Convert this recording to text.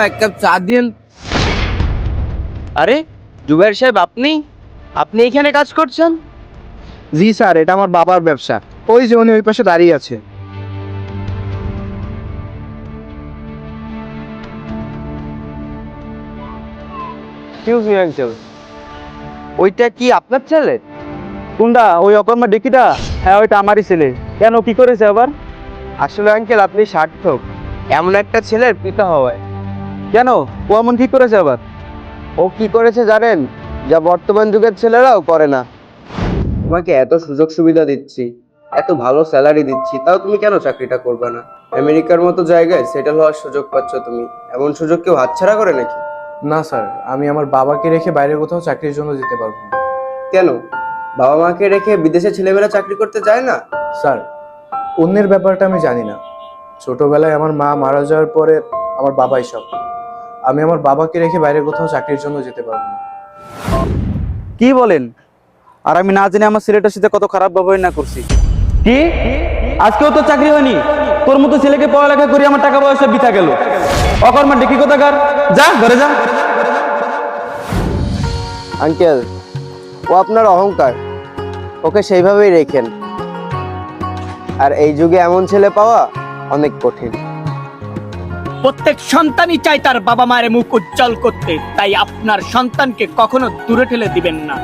এক কাপ চা দিন। আরে জুবাইর সাহেব, আপনি আপনি এখানে কাজ করছেন? জি স্যার, এটা আমার বাবার ব্যবসা। ওই যে উনি ওই পাশে দাঁড়িয়ে আছে। এক্সকিউজ মি আঙ্কেল, ওইটা কি আপনার ছেলে? কোনটা? ওই অকর্মা ডেকিটা? হ্যাঁ, ওইটা আমারই ছেলে। কেন, কি করেছে আবার? আসলে আঙ্কেল, আপনি সার্থক এমন একটা ছেলের পিতা হওয়ায়। কেন, ও এমন কি করেছে আবার? ও কি করেছে জানেন? যা বর্তমান যুগের ছেলেরাও করে না। তোমাকে এত সুযোগ সুবিধা দিচ্ছি, এত ভালো স্যালারি দিচ্ছি, তাও তুমি কেন চাকরিটা করবে না? আমেরিকার মতো জায়গায় সেটেল হওয়ার সুযোগ পাচ্ছ তুমি, এমন সুযোগ কেউ হাতছাড়া করে নাকি? না স্যার, আমি আমার বাবাকে রেখে বাইরে কোথাও চাকরির জন্য যেতে পারবো না। কেন, বাবা মাকে রেখে বিদেশে ছেলেমেয়েরা চাকরি করতে যায় না? স্যার, অন্যের ব্যাপারটা আমি জানি না। ছোটবেলায় আমার মা মারা যাওয়ার পরে আমার বাবাই সব। আমি আমার বাবাকে রেখে বাইরে কোথাও চাকরির জন্য যেতে পারবো না। কি বলেন? আর আমি না জেনে আমার ছেলেটার সাথে কত খারাপ ব্যবহার না করছি। কি আজকেও তো চাকরি হয়নি? তোর মতো ছেলেকে পড়ালেখা করে আমার টাকা পয়সা বৃথা গেল। অকর্মা ডেকি কোথাকার, যা ঘরে যা। আঙ্কেল, ও আপনার অহংকার, ওকে সেইভাবেই রেখেন। আর এই যুগে এমন ছেলে পাওয়া অনেক কঠিন। প্রত্যেক সন্তানই চায় তার বাবা মায়ের মুখ উজ্জ্বল করতে, তাই আপনার সন্তানকে কখনো দূরে ঠেলে দিবেন না।